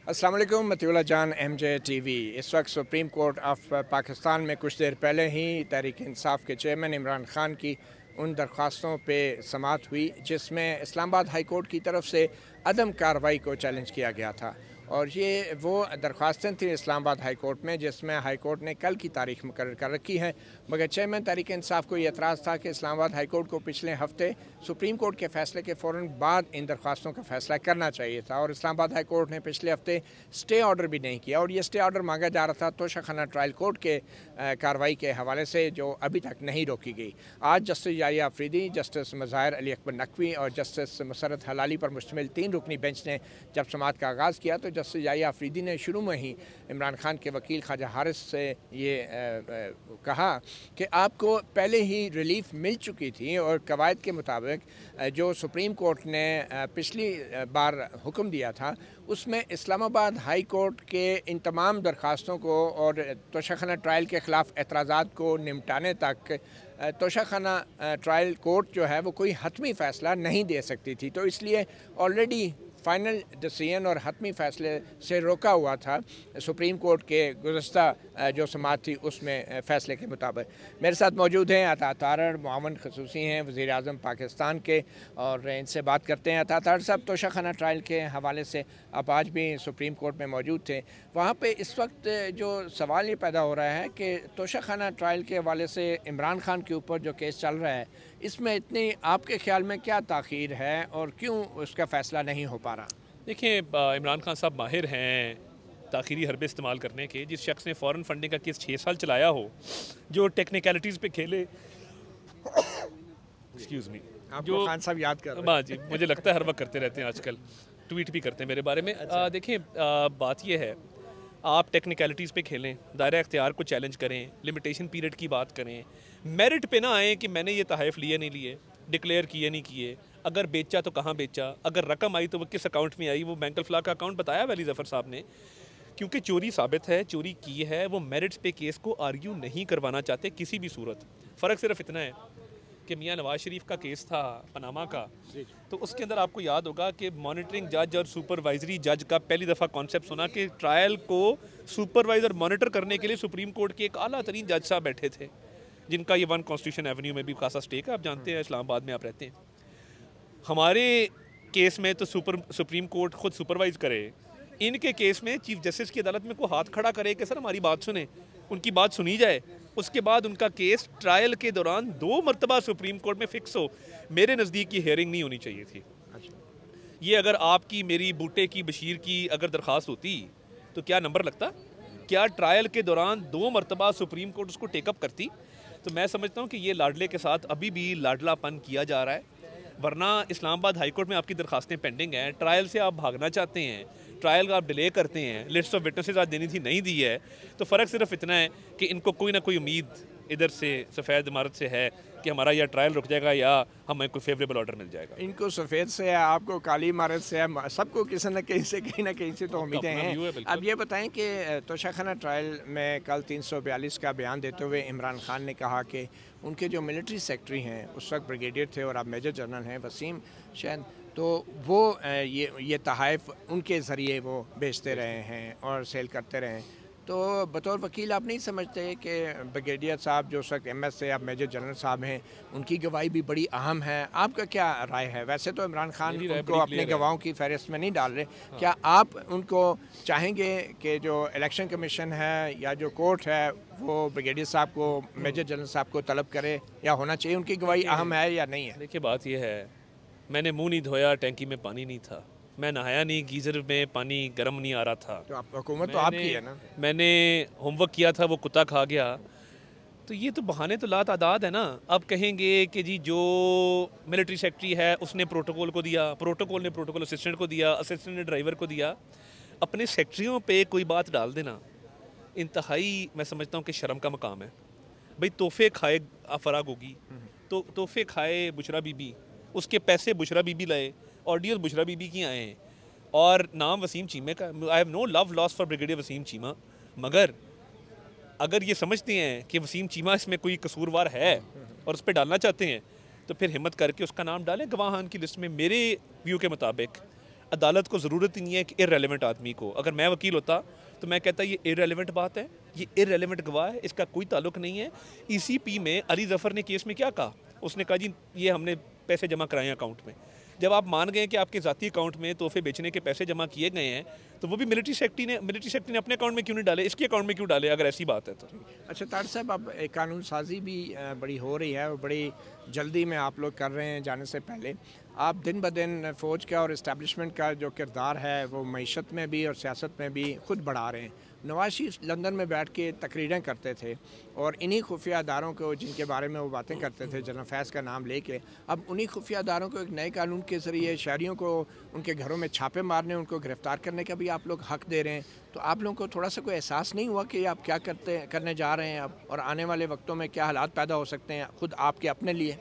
अस्सलाम वालेकुम, मतीउल्लाह जान MJ TV। इस वक्त सुप्रीम कोर्ट ऑफ पाकिस्तान में कुछ देर पहले ही तहरीक इंसाफ के चेयरमैन इमरान खान की उन दरख्वास्तों पे समाअत हुई जिसमें इस्लामाबाद हाई कोर्ट की तरफ से अदम कार्रवाई को चैलेंज किया गया था। और ये वो दरख्वास्तें थी इस्लामाबाद हाई कोर्ट में जिसमें हाई कोर्ट ने कल की तारीख मुकर्रर कर रखी है, मगर चेयरमैन तहरीक इंसाफ को ये एतराज़ था कि इस्लामाबाद हाई कोर्ट को पिछले हफ्ते सुप्रीम कोर्ट के फैसले के फ़ौरन बाद इन दरख्वास्तों का फैसला करना चाहिए था। और इस्लामाबाद हाई कोर्ट ने पिछले हफ्ते स्टे ऑर्डर भी नहीं किया और ये स्टे ऑर्डर मांगा जा रहा था तोशाखाना ट्रायल कोर्ट के कार्रवाई के हवाले से, जो अभी तक नहीं रोकी गई। आज जस्टिस याहिया अफरीदी, जस्टिस मज़ाहिर अली अकबर नकवी और जस्टिस मसरत हलाली पर मुश्तमिल 3 रुकनी बेंच ने जब समाअत का आगाज़ किया तो जस्टिस याहिया अफरीदी ने शुरू में ही इमरान खान के वकील ख्वाजा हारिस से ये कहा कि आपको पहले ही रिलीफ मिल चुकी थी और कवायद के मुताबिक जो सुप्रीम कोर्ट ने पिछली बार हुक्म दिया था उसमें इस्लामाबाद हाई कोर्ट के इन तमाम दरख्वास्तों को और तोशाखाना ट्रायल के ख़िलाफ़ एतराज़ात को निपटाने तक तोशाखाना ट्रायल कोर्ट जो है वो कोई हतमी फ़ैसला नहीं दे सकती थी। तो इसलिए ऑलरेडी फ़ाइनल डिसीजन और हतमी फ़ैसले से रोका हुआ था सुप्रीम कोर्ट के गुज़श्ता जो समाअत थी उसमें फ़ैसले के मुताबिक। मेरे साथ मौजूद हैं अता तारड़, मुआवन ख़ुसूसी हैं वज़ीर आज़म पाकिस्तान के, और इनसे बात करते हैं। अता तारड़ साहब, तोशाखाना ट्रायल के हवाले से आप आज भी सुप्रीम कोर्ट में मौजूद थे, वहाँ पर इस वक्त जो सवाल ये पैदा हो रहा है कि तोशाखाना ट्रायल के हवाले से इमरान खान के ऊपर जो केस चल रहा है इसमें इतनी आपके ख्याल में क्या ताख़ीर है और क्यों उसका फ़ैसला नहीं हो पा रहा? देखिए, इमरान खान साहब माहिर हैं ताख़ीरी हरबे इस्तेमाल करने के। जिस शख्स ने फ़ॉरेन फंडिंग का केस 6 साल चलाया हो, जो टेक्निकलिटीज़ पे खेले एक्सक्यूज़ मी, जो खान साहब याद कर रहे हैं। हाँ जी, मुझे लगता है हर वक्त करते रहते हैं, आजकल ट्वीट भी करते हैं मेरे बारे में। देखिए, बात यह है, आप टेक्निकलिटीज़ पे खेलें, दायरा इख्तियार को चैलेंज करें, लिमिटेशन पीरियड की बात करें, मेरिट पे ना आए कि मैंने ये तहफ़ लिए नहीं लिए, डिक्लेयर किए नहीं किए, अगर बेचा तो कहाँ बेचा, अगर रकम आई तो वो किस अकाउंट में आई। वो बैंक अल-फ्लाह का अकाउंट बताया वली ज़फ़र साहब ने, क्योंकि चोरी साबित है, चोरी की है। वो मेरिट्स पे केस को आर्ग्यू नहीं करवाना चाहते किसी भी सूरत। फ़र्क सिर्फ इतना है कि मियाँ नवाज शरीफ का केस था पनामा का, तो उसके अंदर आपको याद होगा कि मॉनिटरिंग जज और सुपरवाइजरी जज का पहली दफ़ा कॉन्सेप्ट सुना कि ट्रायल को सुपरवाइज और मॉनिटर करने के लिए सुप्रीम कोर्ट के एक आला तरीन जज साहब बैठे थे, जिनका ये 1 कॉन्स्टिट्यूशन एवेन्यू में भी खासा स्टेक है। आप जानते हैं, इस्लामाबाद में आप रहते हैं। हमारे केस में तो सुप्रीम कोर्ट खुद सुपरवाइज करे, इनके केस में चीफ जस्टिस की अदालत में को हाथ खड़ा करे कि सर हमारी बात सुने, उनकी बात सुनी जाए, उसके बाद उनका केस ट्रायल के दौरान 2 मरतबा सुप्रीम कोर्ट में फिक्स हो। मेरे नज़दीक की हेयरिंग नहीं होनी चाहिए थी। ये अगर आपकी, मेरी, बूटे की, बशीर की अगर दरख्वास्त होती तो क्या नंबर लगता? क्या ट्रायल के दौरान 2 मरतबा सुप्रीम कोर्ट उसको टेकअप करती? तो मैं समझता हूँ कि ये लाडले के साथ अभी भी लाडलापन किया जा रहा है। वरना इस्लामाबाद हाई कोर्ट में आपकी दरखास्तें पेंडिंग हैं, ट्रायल से आप भागना चाहते हैं, ट्रायल का आप डिले करते हैं, लिस्ट ऑफ विटनेसेस आज देनी थी, नहीं दी है। तो फ़र्क सिर्फ इतना है कि इनको कोई ना कोई उम्मीद इधर से सफ़ेद इमारत से है कि हमारा या ट्रायल रुक जाएगा या हमें कोई फेवरेबल ऑर्डर मिल जाएगा। इनको सफ़ेद से है, आपको काली इमारत से है, सबको किसी न कहीं ना कहीं से तो उम्मीदें हैं। अब ये बताएं कि तोशाखाना ट्रायल में कल 342 का बयान देते हुए इमरान खान ने कहा कि उनके जो मिलिट्री सेक्रेटरी हैं, उस वक्त ब्रिगेडियर थे और अब मेजर जनरल हैं वसीम शायद, तो वो ये तहफ़ उनके ज़रिए वो बेचते रहे हैं और सेल करते रहे। तो बतौर वकील आप नहीं समझते कि ब्रिगेडियर साहब जो उस वक्त MS से अब मेजर जनरल साहब हैं, उनकी गवाही भी बड़ी अहम है? आपका क्या राय है? वैसे तो इमरान खान उनको अपने गवाहों की फहरिस्त में नहीं डाल रहे, क्या आप उनको चाहेंगे कि जो इलेक्शन कमीशन है या जो कोर्ट है वो ब्रिगेडियर साहब को, मेजर जनरल साहब को तलब करे, या होना चाहिए, उनकी गवाही अहम है या नहीं है? देखिए, बात यह है, मैंने मुँह नहीं धोया, टैंकी में पानी नहीं था, मैं नहाया नहीं, गीज़र में पानी गर्म नहीं आ रहा था। तो आप हुकूमत तो आपकी है ना? मैंने होमवर्क किया था, वो कुत्ता खा गया। तो ये तो बहाने तो लातादाद है ना। अब कहेंगे कि जी जो मिलिट्री सेक्रेटरी है उसने प्रोटोकॉल को दिया, प्रोटोकॉल ने प्रोटोकॉल असिस्टेंट को दिया, असिस्टेंट ने ड्राइवर को दिया। अपने सेक्रेटरियों पे कोई बात डाल देना इंतहाई, मैं समझता हूँ कि शर्म का मकाम है। भाई तोहफे खाए फराग होगी, तो तोहफे खाए बुशरा बीबी, उसके पैसे बुशरा बीबी लाए, ऑडियोज बुशरा बीबी की आए हैं, और नाम वसीम चीमे का। I have no love lost for brigadier Wasim Cheema, मगर अगर ये समझते हैं कि वसीम चीमा इसमें कोई कसूरवार है और उस पर डालना चाहते हैं, तो फिर हिम्मत करके उसका नाम डालें गवाहान की लिस्ट में। मेरे व्यू के मुताबिक अदालत को ज़रूरत ही नहीं है कि इररेलेवेंट आदमी को, अगर मैं वकील होता तो मैं कहता ये इररेलेवेंट बात है, ये इररेलेवेंट गवाह है, इसका कोई ताल्लुक नहीं है। ईसीपी में अली ज़फ़र ने केस में क्या कहा, उसने कहा जी ये हमने पैसे जमा कराए अकाउंट में। जब आप मान गए कि आपके ज़ाती अकाउंट में तोहफे बेचने के पैसे जमा किए गए हैं, तो वो भी मिलिट्री सेक्रेटरी ने अपने अकाउंट में क्यों नहीं डाले, इसके अकाउंट में क्यों डाले, अगर ऐसी बात है तो। अच्छा तार साहब, अब एक कानून साजी भी बड़ी हो रही है और बड़ी जल्दी में आप लोग कर रहे हैं जाने से पहले। आप दिन ब दिन फ़ौज का और इस्टेब्लिशमेंट का जो किरदार है वो मईशत में भी और सियासत में भी ख़ुद बढ़ा रहे हैं। नवाज शरीफ लंदन में बैठ के तकरीरें करते थे और इन्हीं खुफिया अदारों को जिनके बारे में वो बातें करते थे, जनरल फैज़ का नाम लेके, अब उन्हीं खुफिया अदारों को एक नए कानून के ज़रिए शहरियों को उनके घरों में छापे मारने, उनको गिरफ़्तार करने का भी आप लोग हक़ दे रहे हैं। तो आप लोगों को थोड़ा सा कोई एहसास नहीं हुआ कि आप क्या करने जा रहे हैं अब, और आने वाले वक्तों में क्या हालात पैदा हो सकते हैं ख़ुद आपके अपने लिए?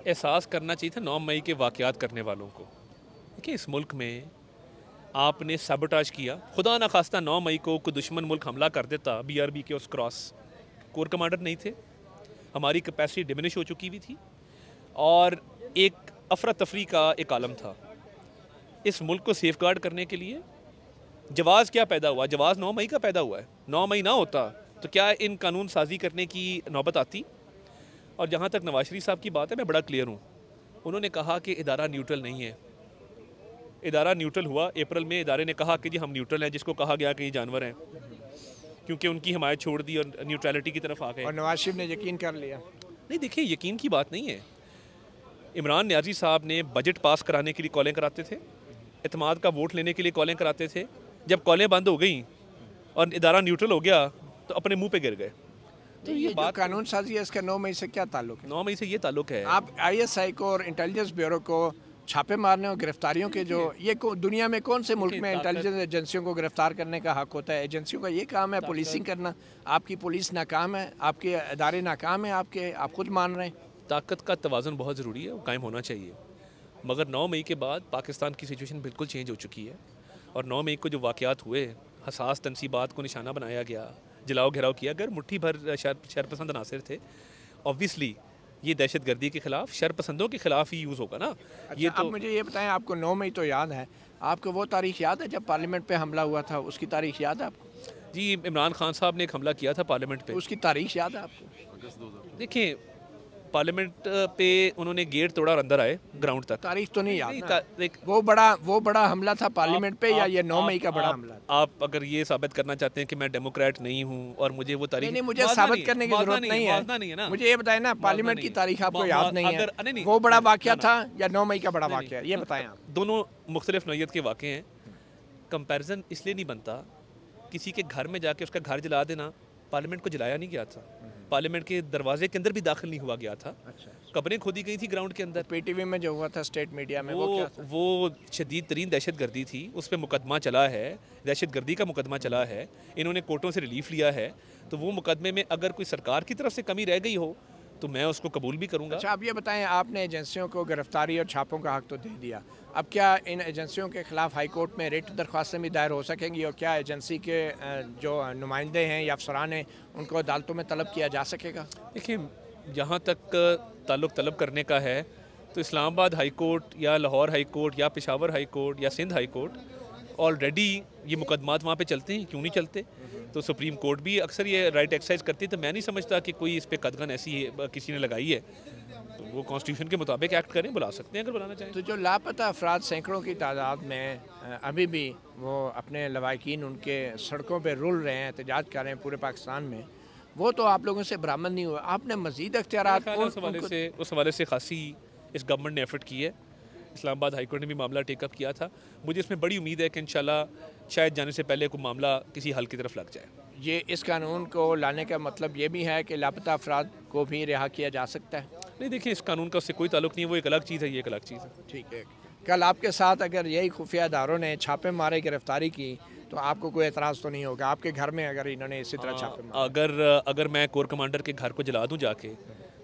एहसास करना चाहिए था 9 मई के वाक़यात करने वालों को। देखिए इस मुल्क में आपने सबटाज किया, खुदा न खास्ता 9 मई को कोई दुश्मन मुल्क हमला कर देता, BRB के उस क्रॉस कोर कमांडर नहीं थे, हमारी कैपेसिटी डिमिनिश हो चुकी हुई थी और एक अफरा तफरी का एक आलम था। इस मुल्क को सेफगार्ड करने के लिए जवाज़ क्या पैदा हुआ, जवाज़ 9 मई का पैदा हुआ है। 9 मई ना होता तो क्या इन कानून साजी करने की नौबत आती? और जहाँ तक नवाज शरीफ साहब की बात है, मैं बड़ा क्लियर हूँ। उन्होंने कहा कि इदारा न्यूट्रल नहीं है। इदारा न्यूट्रल हुआ अप्रैल में, इदारे ने कहा कि जी हम न्यूट्रल हैं, जिसको कहा गया कि ये जानवर हैं, क्योंकि उनकी हिमायत छोड़ दी और न्यूट्रलिटी की तरफ आ गए। और नवाज शरीफ ने यकीन कर लिया। नहीं देखिए, यकीन की बात नहीं है। इमरान न्याजी साहब ने बजट पास कराने के लिए कॉलें कराते थे, एतमाद का वोट लेने के लिए कॉलें कराते थे। जब कॉलें बंद हो गई और इदारा न्यूट्रल हो गया तो अपने मुँह पर गिर गए। तो ये बात कानून साजी है, इसका 9 मई से क्या ताल्लुक है? 9 मई से ये ताल्लुक है, आप ISI को और इंटेलिजेंस ब्यूरो को छापे मारने और गिरफ्तारियों के जो ये दुनिया में कौन से मुल्क में इंटेलिजेंस एजेंसियों को गिरफ्तार करने का हक होता है? एजेंसियों का ये काम है पुलिसिंग करना। आपकी पुलिस नाकाम है, आपके अदारे नाकाम है, आप खुद मान रहे हैं। ताकत का तवाज़ुन बहुत ज़रूरी है, वो कायम होना चाहिए। मगर 9 मई के बाद पाकिस्तान की सिचुएशन बिल्कुल चेंज हो चुकी है और 9 मई को जो वाक़यात हुए, हसास तनसीबात को निशाना बनाया गया, जलाओ घेराव किया, अगर मुट्ठी भर शरपसंद नासिर थे, ऑब्वियसली ये दहशतगर्दी के ख़िलाफ़, शरपसंदों के ख़िलाफ़ ही यूज़ होगा ना। अच्छा, ये तो अब मुझे ये बताएं, आपको 9 मई तो याद है, आपको वो तारीख याद है जब पार्लियामेंट पे हमला हुआ था? उसकी तारीख याद है आपको? जी, इमरान खान साहब ने एक हमला किया था पार्लियामेंट पे। उसकी तारीख याद है आपको? देखिए, पार्लियामेंट पे उन्होंने गेट तोड़ा और अंदर आए ग्राउंड तक। तारीख तो नहीं याद ना? देख, वो बड़ा हमला था पार्लियामेंट पे, या ये 9 मई का बड़ा हमला? आप अगर ये साबित करना चाहते हैं कि मैं डेमोक्रेट नहीं हूँ और मुझे वो तारीख नहीं, मुझे साबित करने की जरूरत नहीं है ना। मुझे ये बताएं ना, पार्लियामेंट की तारीख आपको याद नहीं है? वो बड़ा वाकया था या 9 मई का बड़ा वाकया, ये बताएं आप। दोनों मुख्तलिफ नौइयत के वाक़े हैं। कंपैरिजन इसलिए नहीं बनता, किसी के घर में जाके उसका घर जला देना, पार्लियामेंट को जलाया नहीं गया था, पार्लियामेंट के दरवाजे के अंदर भी दाखिल नहीं हुआ गया था। अच्छा, कब्रें खोदी गई थी ग्राउंड के अंदर। PTV में जो हुआ था स्टेट मीडिया में, वो क्या था? वो शदीद तरीन दहशतगर्दी थी, उस पर मुकदमा चला है, दहशतगर्दी का मुकदमा चला है, इन्होंने कोर्टों से रिलीफ लिया है। तो वो मुकदमे में अगर कोई सरकार की तरफ से कमी रह गई हो तो मैं उसको कबूल भी करूँगा। अच्छा, आप ये बताएं, आपने एजेंसियों को गिरफ्तारी और छापों का हक तो दे दिया, अब क्या इन एजेंसियों के खिलाफ हाई कोर्ट में रिट दरख्वास्तें भी दायर हो सकेंगी, और क्या एजेंसी के जो नुमाइंदे हैं या अफसरान हैं उनको अदालतों में तलब किया जा सकेगा? देखिए, जहाँ तक ताल्लुक़ तलब करने का है तो इस्लामाबाद हाई कोर्ट या लाहौर हाई कोर्ट या पेशावर हाई कोर्ट या सिंध हाई कोर्ट ऑलरेडी ये मुकदमात वहाँ पे चलते हैं, क्यों नहीं चलते? तो सुप्रीम कोर्ट भी अक्सर ये राइट एक्सरसाइज करती है। तो मैं नहीं समझता कि कोई इस पर कदगन ऐसी किसी ने लगाई है, तो वो कॉन्स्टिट्यूशन के मुताबिक एक्ट करें, बुला सकते हैं अगर बुलाना चाहें। तो जो लापता अफराद सैकड़ों की तादाद में अभी भी वो अपने लवाकिन उनके सड़कों पर रुल रहे हैं, एहतजाज कर रहे हैं पूरे पाकिस्तान में, वो तो आप लोगों से बरामद नहीं हुआ। आपने मज़ीद अख्तियारात उस हवाले से खासी इस गवर्नमेंट ने एफर्ट की है। इस्लामाबाद हाई कोर्ट ने भी मामला टेकअप किया था। मुझे इसमें बड़ी उम्मीद है कि इंशाल्लाह शायद जाने से पहले कोई मामला किसी हल की तरफ लग जाए। ये इस कानून को लाने का मतलब ये भी है कि लापता अफराद को भी रिहा किया जा सकता है? नहीं, देखिए, इस कानून का उससे कोई ताल्लुक नहीं है, वो एक अलग चीज़ है, ये एक अलग चीज़ है। ठीक है, कल आपके साथ अगर यही खुफिया इदारों ने छापे मारे, गिरफ्तारी की, तो आपको कोई एतराज़ तो नहीं होगा? आपके घर में अगर इन्होंने इसी तरह छापे मारे, अगर मैं कोर कमांडर के घर को जला दूं जाके,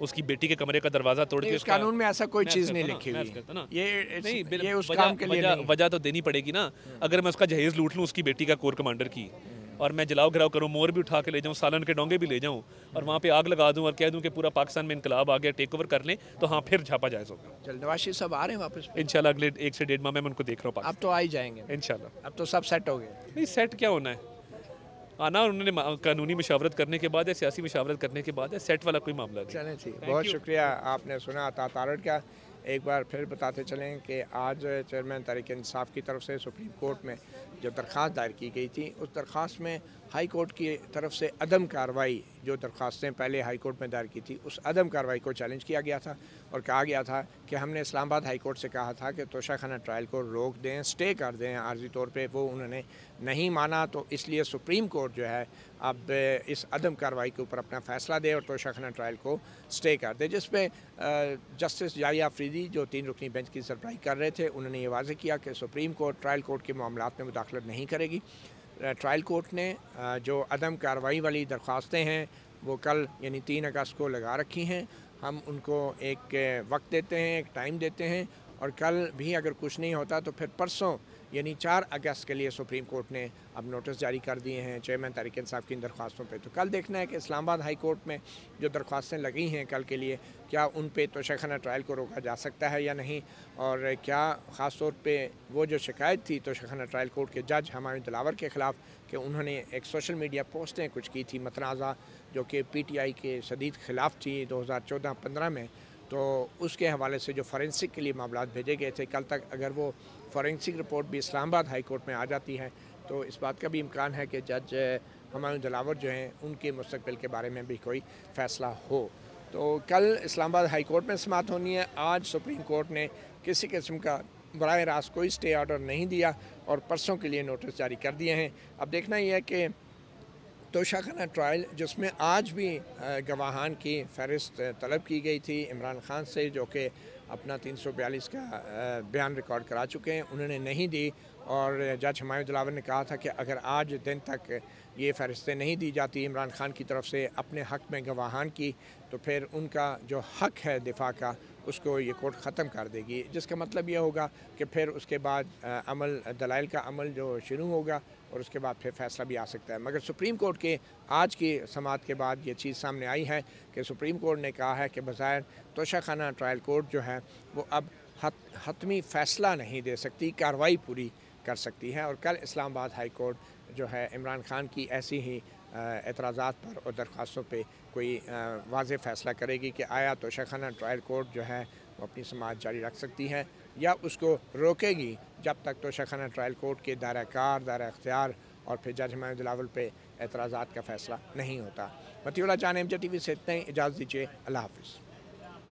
उसकी बेटी के कमरे का दरवाज़ा तोड़ के, उस कानून में ऐसा कोई चीज़ नहीं लिखी हुई, ये उस काम के लिए नहीं। वजह तो देनी पड़ेगी ना। अगर मैं उसका जहेज़ लूट लूँ उसकी बेटी का, कोर कमांडर की, और मैं जलाओ घराव करूँ, मोर भी उठा के ले जाऊँ, सालन के डोंगे भी ले जाऊँ और वहाँ पे आग लगा दूँ और कह दूँ कि पूरा पाकिस्तान में इनकलाब आ गया, टेक ओवर कर लें, तो हाँ फिर छापा जायज़ होगा। चल नवाज शरीफ साहब आ रहे हैं वापस? इंशाल्लाह अगले 1 से 1.5 माह में मैं उनको देख रहा हूँ अब तो आ ही जाएंगे इंशाल्लाह। अब तो सब सेट हो गए। नहीं, सेट क्या होना है, आना उन्होंने कानूनी मशावरत करने के बाद है, सियासी मशावरत करने के बाद है, सेट वाला कोई मामला नहीं। चलें ठीक, बहुत शुक्रिया। आपने सुना तारड़ का। एक बार फिर बताते चलें कि आज चेयरमैन तहरीक इंसाफ की तरफ से सुप्रीम कोर्ट में जो दरख्वास्त दायर की गई थी, उस दरख्वास्त में हाई कोर्ट की तरफ से अदम कार्रवाई, जो दरख्वास्तें पहले हाई कोर्ट में दायर की थी, उस अदम कार्रवाई को चैलेंज किया गया था और कहा गया था कि हमने इस्लामाबाद हाई कोर्ट से कहा था कि तोशाखाना ट्रायल को रोक दें, स्टे कर दें आर्जी तौर पे, वो उन्होंने नहीं माना। तो इसलिए सुप्रीम कोर्ट जो है अब इस अदम कार्रवाई के ऊपर अपना फ़ैसला दे और तोशाखाना ट्रायल को स्टे कर दे, जिस पे जस्टिस जारिया अफरीदी जो 3 रुकनी बेंच की सरबराही कर रहे थे, उन्होंने ये वाज़ेह किया कि सुप्रीम कोर्ट ट्रायल कोर्ट के मामलात में मुदाखलत नहीं करेगी। ट्रायल कोर्ट ने जो अदम कार्रवाई वाली दरख्वास्तें हैं वो कल यानी 3 अगस्त को लगा रखी हैं। हम उनको एक वक्त देते हैं, एक टाइम देते हैं और कल भी अगर कुछ नहीं होता तो फिर परसों यानी 4 अगस्त के लिए सुप्रीम कोर्ट ने अब नोटिस जारी कर दिए हैं चेयरमैन तहरीक इंसाफ की इन दरख्वास्तों पे। तो कल देखना है कि इस्लामाबाद हाई कोर्ट में जो दरख्वास्तें लगी हैं कल के लिए, क्या उन पे तोशाखाना ट्रायल को रोका जा सकता है या नहीं, और क्या ख़ास तौर पे वो जो शिकायत थी तोशाखाना ट्रायल कोर्ट के जज हुमायूं दिलावर के ख़िलाफ़ कि उन्होंने एक सोशल मीडिया पोस्टें कुछ की थी मतनाज़ा, जो कि PTI के शदीद ख़िलाफ़ थी 2014-15 में, तो उसके हवाले से जो फॉरेंसिक के लिए मामलात भेजे गए थे, कल तक अगर वो फॉरेंसिक रिपोर्ट भी इस्लामाबाद हाई कोर्ट में आ जाती है तो इस बात का भी इम्कान है कि जज हुमायूं दिलावर जो हैं उनके मुस्तकबिल के बारे में भी कोई फ़ैसला हो। तो कल इस्लामाबाद हाई कोर्ट में समाअत होनी है। आज सुप्रीम कोर्ट ने किसी किस्म का बराह रास्त कोई स्टे ऑर्डर नहीं दिया और परसों के लिए नोटिस जारी कर दिए हैं। अब देखना ये है कि तोशाखाना ट्रायल जिसमें आज भी गवाहान की फहरिस्त तलब की गई थी इमरान खान से, जो कि अपना 342 का बयान रिकॉर्ड करा चुके हैं, उन्होंने नहीं दी और जज हुमायूं दिलावर ने कहा था कि अगर आज दिन तक ये फहरिस्तें नहीं दी जाती इमरान खान की तरफ से अपने हक़ में गवाहान की, तो फिर उनका जो हक़ है दिफा का उसको ये कोर्ट ख़त्म कर देगी, जिसका मतलब ये होगा कि फिर उसके बाद अमल दलाइल का अमल जो शुरू होगा और उसके बाद फिर फ़ैसला भी आ सकता है। मगर सुप्रीम कोर्ट के आज की समाअत के बाद ये चीज़ सामने आई है कि सुप्रीम कोर्ट ने कहा है कि बज़ाहिर तोशाखाना ट्रायल कोर्ट जो है वो अब हतमी फ़ैसला नहीं दे सकती, कार्रवाई पूरी कर सकती है। और कल इस्लामाबाद हाई कोर्ट जो है इमरान खान की ऐसी ही एतराज़ात पर और दरख्वास्तों पे कोई वाज़ेह फ़ैसला करेगी कि आया तोशाखाना ट्रायल कोर्ट जो है वो अपनी समाअत जारी रख सकती है या उसको रोकेगी जब तक तोशाखाना ट्रायल कोर्ट के दायरा कार, दायरा इख्तियार और फिर जज हुमायूं दिलावर पे एतराज़ात का फ़ैसला नहीं होता। मतीउल्लाह जान, MJ TV से इतना ही, इजाज़त दीजिए, अल्लाह हाफ़िज़।